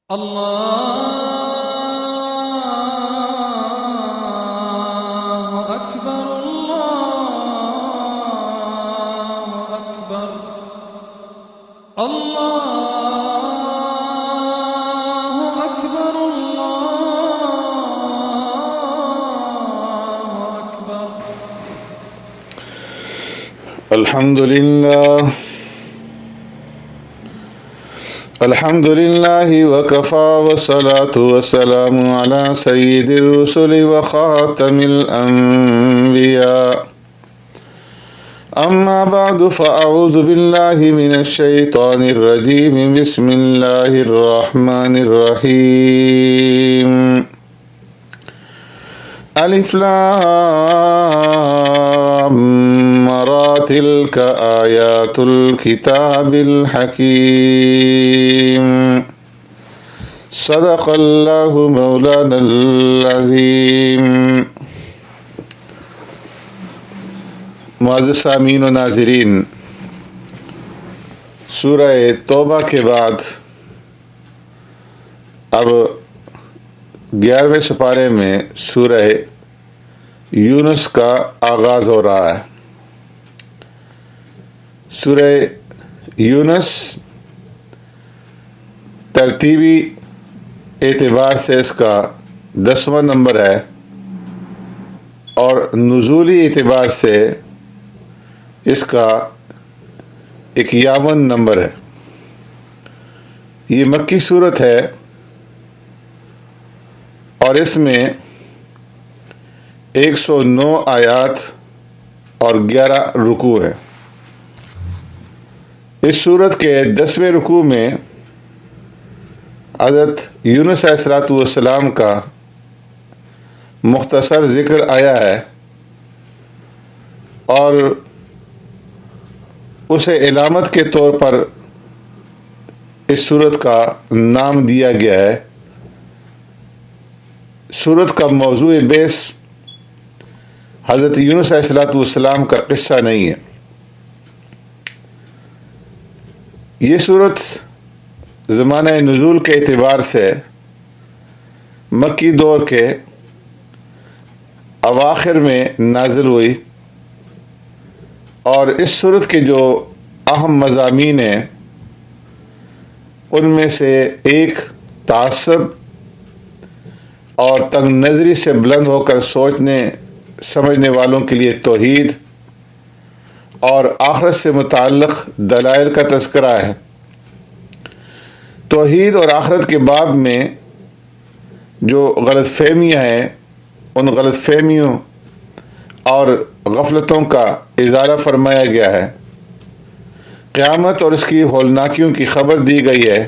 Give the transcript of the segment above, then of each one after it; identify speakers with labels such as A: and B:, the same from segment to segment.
A: الله أكبر الله أكبر الله أكبر الله أكبر.
B: الحمد لله وكفى والصلاة والسلام على سيد الرسل وخاتم الأنبياء. أما بعد فأعوذ بالله من الشيطان الرجيم. بسم الله الرحمن الرحيم. ألف لام را تلك آیات الكتاب الحکیم. صدق اللہ مولانا العظیم. معزز سامعین و ناظرین، سورہ توبہ کے بعد اب 11ویں سپارے میں سورہ یونس کا آغاز ہو رہا ہے. سورہ یونس ترتیبی اعتبار سے اس کا 10واں نمبر ہے اور نزولی اعتبار سے اس کا 51 نمبر ہے. یہ مکی صورت ہے اور اس میں 109 آیات اور 11 رکوع ہے. اس سورت کے 10ویں رکوع میں حضرت یونس علیہ السلام کا مختصر ذکر آیا ہے اور اسے علامت کے طور پر اس سورت کا نام دیا گیا ہے. سورت کا موضوع بیس حضرت یونس علیہ السلام کا قصہ نہیں ہے. یہ سورت زمانہ نزول کے اعتبار سے مکی دور کے اواخر میں نازل ہوئی اور اس سورت کے جو اہم مضامین ہیں ان میں سے ایک تعصب اور تنگ نظری سے بلند ہو کر سوچنے سمجھنے والوں کے لیے توحید اور آخرت سے متعلق دلائل کا تذکرہ ہے. توحید اور آخرت کے باب میں جو غلط فہمیاں ہیں ان غلط فہمیوں اور غفلتوں کا ازالہ فرمایا گیا ہے. قیامت اور اس کی ہولناکیوں کی خبر دی گئی ہے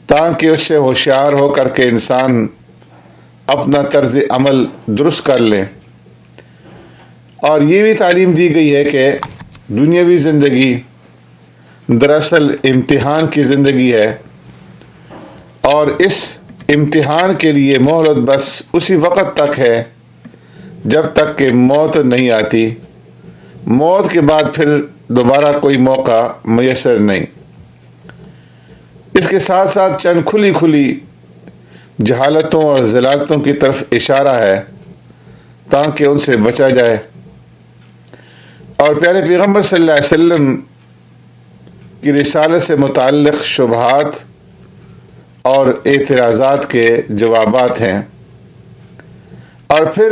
B: تاکہ اس سے ہوشیار ہو کر کے انسان اپنا طرز عمل درست کر لیں. اور یہ بھی تعلیم دی گئی ہے کہ دنیاوی زندگی دراصل امتحان کی زندگی ہے اور اس امتحان کے لیے مہلت بس اسی وقت تک ہے جب تک کہ موت نہیں آتی. موت کے بعد پھر دوبارہ کوئی موقع میسر نہیں. اس کے ساتھ ساتھ چند کھلی جہالتوں اور ضلالتوں کی طرف اشارہ ہے تاکہ ان سے بچا جائے. اور پیارے پیغمبر صلی اللہ علیہ وسلم کی رسالت سے متعلق شبہات اور اعتراضات کے جوابات ہیں. اور پھر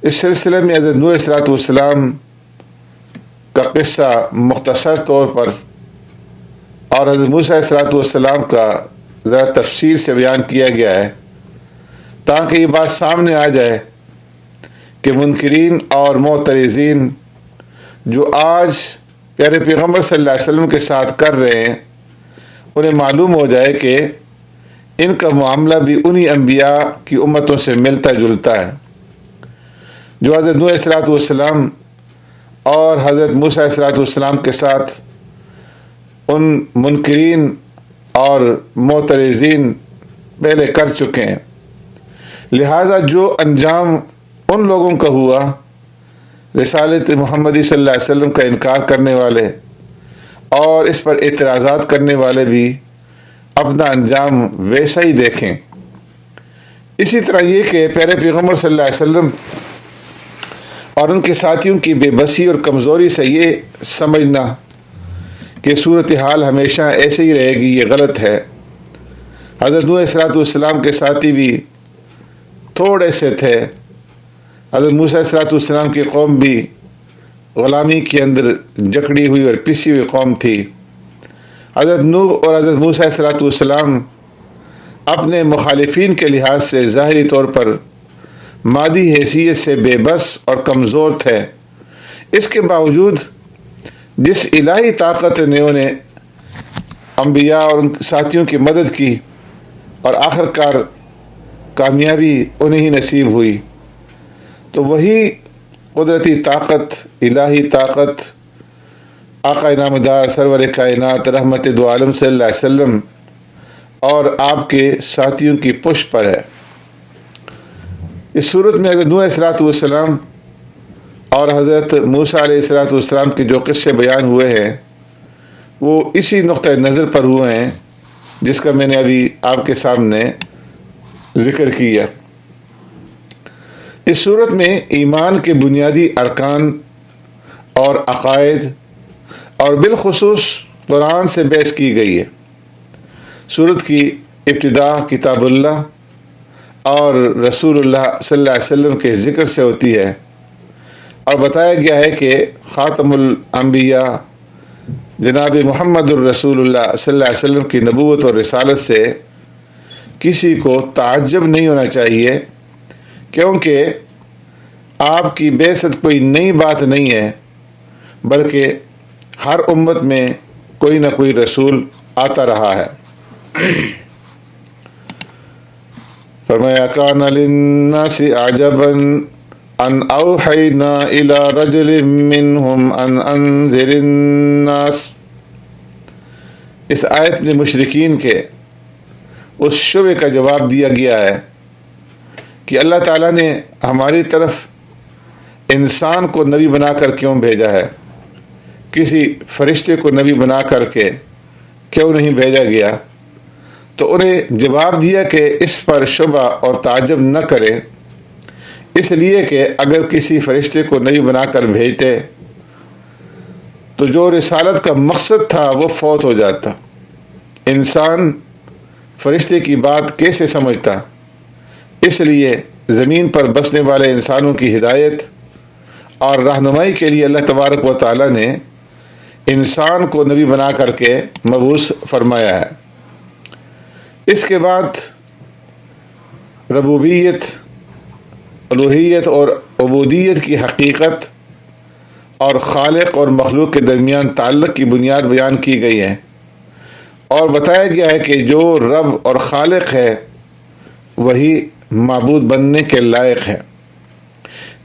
B: اس سلسلے میں حضرت نوح علیہ السلام کا قصہ مختصر طور پر اور حضرت موسیٰ علیہ السلام کا ذرا تفصیل سے بیان کیا گیا ہے تاکہ یہ بات سامنے آ جائے کہ منکرین اور معترضین جو آج پیارے پیغمبر صلی اللہ علیہ وسلم کے ساتھ کر رہے ہیں انہیں معلوم ہو جائے کہ ان کا معاملہ بھی انہی انبیاء کی امتوں سے ملتا جلتا ہے جو حضرت نوح علیہ السلام اور حضرت موسیٰ علیہ السلام کے ساتھ ان منکرین اور معترضین پہلے کر چکے ہیں. لہذا جو انجام ان لوگوں کا ہوا رسالت محمدی صلی اللہ علیہ وسلم کا انکار کرنے والے اور اس پر اعتراضات کرنے والے بھی اپنا انجام ویسا ہی دیکھیں۔ اسی طرح یہ کہ پیارے پیغمبر صلی اللہ علیہ وسلم اور ان کے ساتھیوں کی بے بسی اور کمزوری سے یہ سمجھنا کہ صورتحال ہمیشہ ایسے ہی رہے گی، یہ غلط ہے۔ حضرت نوح علیہ السلام کے ساتھی بھی تھوڑے سے تھے، حضرت موسیٰ علیہ السلام کی قوم بھی غلامی کے اندر جکڑی ہوئی اور پسی ہوئی قوم تھی۔ حضرت نوح اور حضرت موسیٰ علیہ السلام اپنے مخالفین کے لحاظ سے ظاہری طور پر مادی حیثیت سے بے بس اور کمزور تھے، اس کے باوجود جس الہی طاقت نے انہیں انبیاء اور ان ساتھیوں کی مدد کی اور آخرکار کامیابی انہیں ہی نصیب ہوئی، تو وہی قدرتی طاقت، الہی طاقت آقا نامدار سرور کائنات رحمت دو عالم صلی اللہ علیہ وسلم اور آپ کے ساتھیوں کی پشت پر ہے۔ اس صورت میں حضرت نوح علیہ السلام اور حضرت موسیٰ علیہ السلام کے جو قصے بیان ہوئے ہیں وہ اسی نقطۂ نظر پر ہوئے ہیں جس کا میں نے ابھی آپ کے سامنے ذکر کیا۔ اس صورت میں ایمان کے بنیادی ارکان اور عقائد اور بالخصوص قرآن سے بحث کی گئی ہے۔ سورت کی ابتدا کتاب اللہ اور رسول اللہ صلی اللہ علیہ وسلم کے ذکر سے ہوتی ہے، اور بتایا گیا ہے کہ خاتم الانبیاء جناب محمد الرسول اللہ صلی اللہ علیہ وسلم کی نبوت اور رسالت سے کسی کو تعجب نہیں ہونا چاہیے، کیونکہ آپ کی بعثت کوئی نئی بات نہیں ہے، بلکہ ہر امت میں کوئی نہ کوئی رسول آتا رہا ہے۔ فرمایا کان للناس عجبا ان اوحینا الی رجل منہم ان انذر الناس۔ اس آیت میں مشرکین کے اس شبہ کا جواب دیا گیا ہے کہ اللہ تعالیٰ نے ہماری طرف انسان کو نبی بنا کر کیوں بھیجا ہے، کسی فرشتے کو نبی بنا کر کے کیوں نہیں بھیجا گیا؟ تو انہیں جواب دیا کہ اس پر شبہ اور تعجب نہ کریں، اس لیے کہ اگر کسی فرشتے کو نبی بنا کر بھیجتے تو جو رسالت کا مقصد تھا وہ فوت ہو جاتا۔ انسان فرشتے کی بات کیسے سمجھتا؟ اس لیے زمین پر بسنے والے انسانوں کی ہدایت اور رہنمائی کے لیے اللہ تبارک و تعالیٰ نے انسان کو نبی بنا کر کے مبعوث فرمایا ہے۔ اس کے بعد ربوبیت، الوہیت اور عبودیت کی حقیقت اور خالق اور مخلوق کے درمیان تعلق کی بنیاد بیان کی گئی ہے، اور بتایا گیا ہے کہ جو رب اور خالق ہے وہی معبود بننے کے لائق ہے۔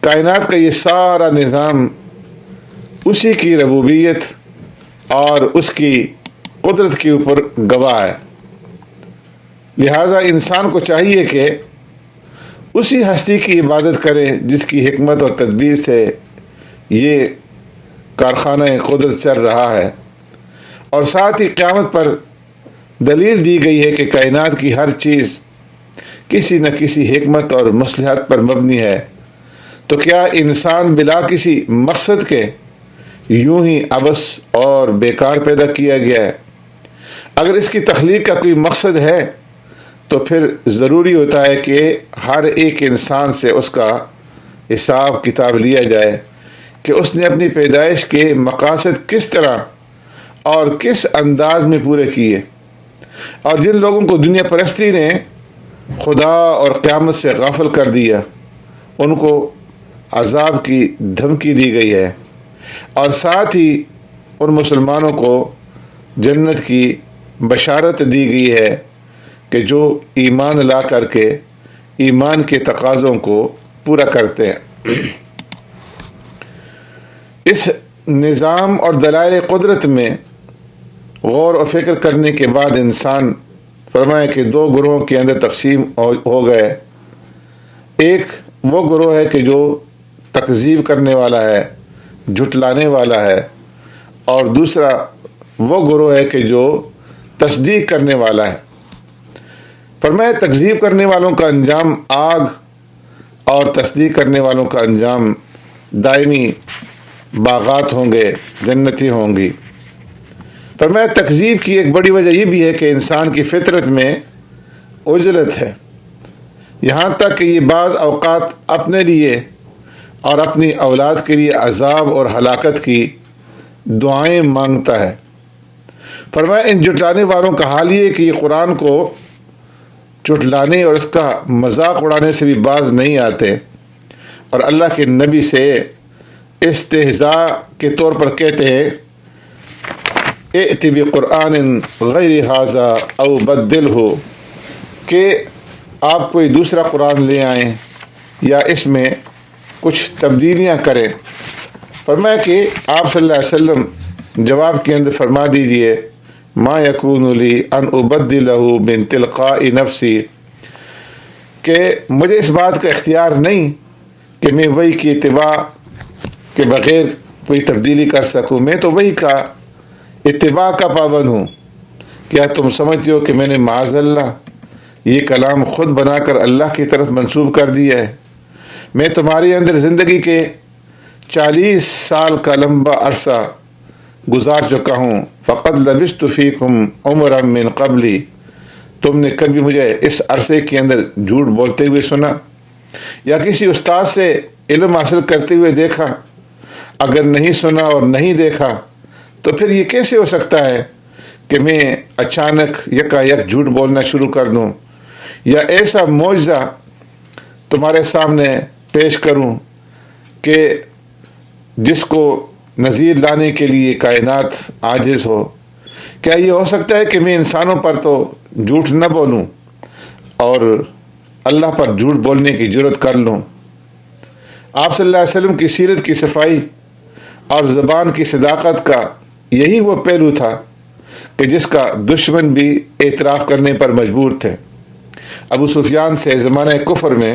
B: کائنات کا یہ سارا نظام اسی کی ربوبیت اور اس کی قدرت کے اوپر گواہ ہے، لہذا انسان کو چاہیے کہ اسی ہستی کی عبادت کرے جس کی حکمت اور تدبیر سے یہ کارخانہ قدرت چل رہا ہے، اور ساتھ ہی قیامت پر دلیل دی گئی ہے کہ کائنات کی ہر چیز کسی نہ کسی حکمت اور مصلحت پر مبنی ہے، تو کیا انسان بلا کسی مقصد کے یوں ہی عبث اور بیکار پیدا کیا گیا ہے؟ اگر اس کی تخلیق کا کوئی مقصد ہے تو پھر ضروری ہوتا ہے کہ ہر ایک انسان سے اس کا حساب کتاب لیا جائے کہ اس نے اپنی پیدائش کے مقاصد کس طرح اور کس انداز میں پورے کیے، اور جن لوگوں کو دنیا پرستی نے خدا اور قیامت سے غافل کر دیا ان کو عذاب کی دھمکی دی گئی ہے، اور ساتھ ہی ان مسلمانوں کو جنت کی بشارت دی گئی ہے کہ جو ایمان لا کر کے ایمان کے تقاضوں کو پورا کرتے ہیں۔ اس نظام اور دلائل قدرت میں غور و فکر کرنے کے بعد انسان فرمایا کہ دو گروہوں کے اندر تقسیم ہو گئے۔ ایک وہ گروہ ہے کہ جو تکذیب کرنے والا ہے، جھٹلانے والا ہے، اور دوسرا وہ گروہ ہے کہ جو تصدیق کرنے والا ہے۔ فرمایا تکذیب کرنے والوں کا انجام آگ اور تصدیق کرنے والوں کا انجام دائمی باغات ہوں گے، جنتی ہوں گی۔ فرمایا تکذیب کی ایک بڑی وجہ یہ بھی ہے کہ انسان کی فطرت میں عجلت ہے، یہاں تک کہ یہ بعض اوقات اپنے لیے اور اپنی اولاد کے لیے عذاب اور ہلاکت کی دعائیں مانگتا ہے۔ فرمایا ان جھٹلانے والوں کا حال یہ ہے کہ یہ قرآن کو جھٹلانے اور اس کا مذاق اڑانے سے بھی باز نہیں آتے، اور اللہ کے نبی سے استہزاء کے طور پر کہتے ہیں ائت بقرآن غیر ھذا او بدلہ، کہ آپ کوئی دوسرا قرآن لے آئیں یا اس میں کچھ تبدیلیاں کریں۔ فرمایا کہ آپ صلی اللہ علیہ وسلم جواب کے اندر فرما دیجئے ما یکون لی ان ابدلہ من تلقاء نفسی، کہ مجھے اس بات کا اختیار نہیں کہ میں وحی کی اتباع کے بغیر کوئی تبدیلی کر سکوں، میں تو وحی کا اتباع کا پابند ہوں۔ کیا تم سمجھتے ہو کہ میں نے معاذ اللہ یہ کلام خود بنا کر اللہ کی طرف منسوب کر دیا ہے؟ میں تمہارے اندر زندگی کے 40 سال کا لمبا عرصہ گزار چکا ہوں، فقد لبثت فیکم عمرا من قبلی، تم نے کبھی مجھے اس عرصے کے اندر جھوٹ بولتے ہوئے سنا یا کسی استاد سے علم حاصل کرتے ہوئے دیکھا؟ اگر نہیں سنا اور نہیں دیکھا تو پھر یہ کیسے ہو سکتا ہے کہ میں اچانک یکایک جھوٹ بولنا شروع کر دوں یا ایسا معجزہ تمہارے سامنے پیش کروں کہ جس کو نظیر لانے کے لیے کائنات عاجز ہو؟ کیا یہ ہو سکتا ہے کہ میں انسانوں پر تو جھوٹ نہ بولوں اور اللہ پر جھوٹ بولنے کی جرت کر لوں؟ آپ صلی اللہ علیہ وسلم کی سیرت کی صفائی اور زبان کی صداقت کا یہی وہ پہلو تھا کہ جس کا دشمن بھی اعتراف کرنے پر مجبور تھے۔ ابو سفیان سے زمانہ کفر میں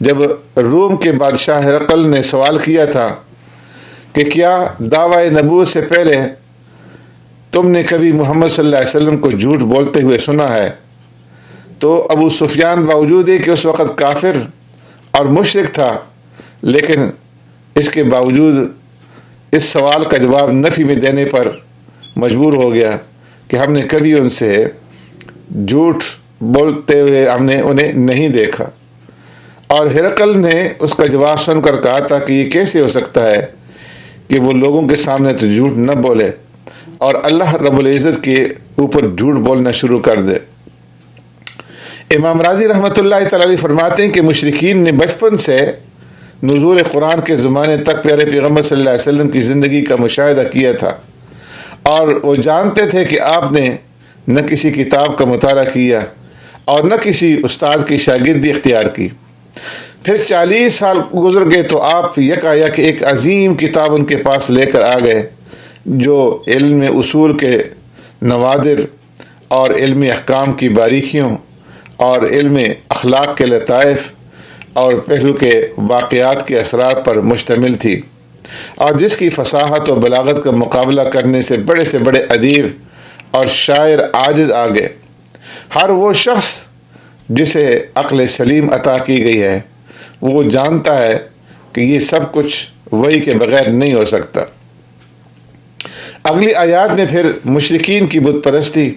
B: جب روم کے بادشاہ ہرقل نے سوال کیا تھا کہ کیا دعوی نبوت سے پہلے تم نے کبھی محمد صلی اللہ علیہ وسلم کو جھوٹ بولتے ہوئے سنا ہے، تو ابو سفیان باوجود ہے کہ اس وقت کافر اور مشرک تھا، لیکن اس کے باوجود اس سوال کا جواب نفی میں دینے پر مجبور ہو گیا کہ ہم نے کبھی ان سے جھوٹ بولتے ہوئے ہم نے انہیں نہیں دیکھا۔ اور ہرقل نے اس کا جواب سن کر کہا تھا کہ یہ کیسے ہو سکتا ہے کہ وہ لوگوں کے سامنے تو جھوٹ نہ بولے اور اللہ رب العزت کے اوپر جھوٹ بولنا شروع کر دے۔ امام راضی رحمۃ اللہ تعالی علیہ فرماتے ہیں کہ مشرکین نے بچپن سے نزول قرآن کے زمانے تک پیارے پیغمبر صلی اللہ علیہ وسلم کی زندگی کا مشاہدہ کیا تھا، اور وہ جانتے تھے کہ آپ نے نہ کسی کتاب کا مطالعہ کیا اور نہ کسی استاد کی شاگردی اختیار کی۔ پھر 40 سال گزر گئے تو آپ یکایک ایک عظیم کتاب ان کے پاس لے کر آ گئے جو علم اصول کے نوادر اور علم احکام کی باریکیوں اور علم اخلاق کے لطائف اور پہلو کے واقعات کے اسرار پر مشتمل تھی، اور جس کی فصاحت و بلاغت کا مقابلہ کرنے سے بڑے ادیب اور شاعر عاجز آ گئے۔ ہر وہ شخص جسے عقل سلیم عطا کی گئی ہے وہ جانتا ہے کہ یہ سب کچھ وحی کے بغیر نہیں ہو سکتا۔ اگلی آیات میں پھر مشرکین کی بت پرستی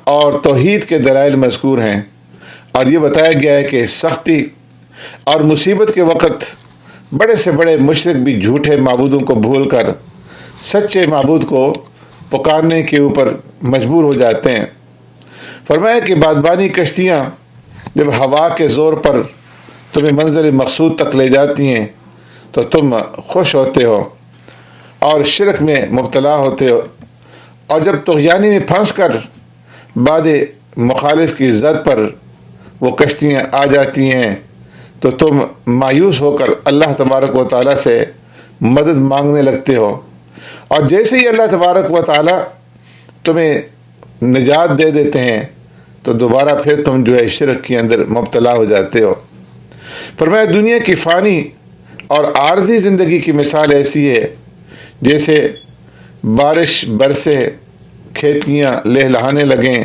B: اور توحید کے دلائل مذکور ہیں، اور یہ بتایا گیا ہے کہ سختی اور مصیبت کے وقت بڑے سے بڑے مشرک بھی جھوٹے معبودوں کو بھول کر سچے معبود کو پکارنے کے اوپر مجبور ہو جاتے ہیں۔ فرمایا کہ بادبانی کشتیاں جب ہوا کے زور پر تمہیں منزل مقصود تک لے جاتی ہیں تو تم خوش ہوتے ہو اور شرک میں مبتلا ہوتے ہو، اور جب طغیانی میں پھنس کر بعد مخالف کی زد پر وہ کشتیاں آ جاتی ہیں تو تم مایوس ہو کر اللہ تبارک و تعالیٰ سے مدد مانگنے لگتے ہو، اور جیسے ہی اللہ تبارک و تعالیٰ تمہیں نجات دے دیتے ہیں تو دوبارہ پھر تم جو ہے شرک کے اندر مبتلا ہو جاتے ہو۔ فرمایا دنیا کی فانی اور عارضی زندگی کی مثال ایسی ہے جیسے بارش برسے، کھیتیاں لہلہانے لگیں،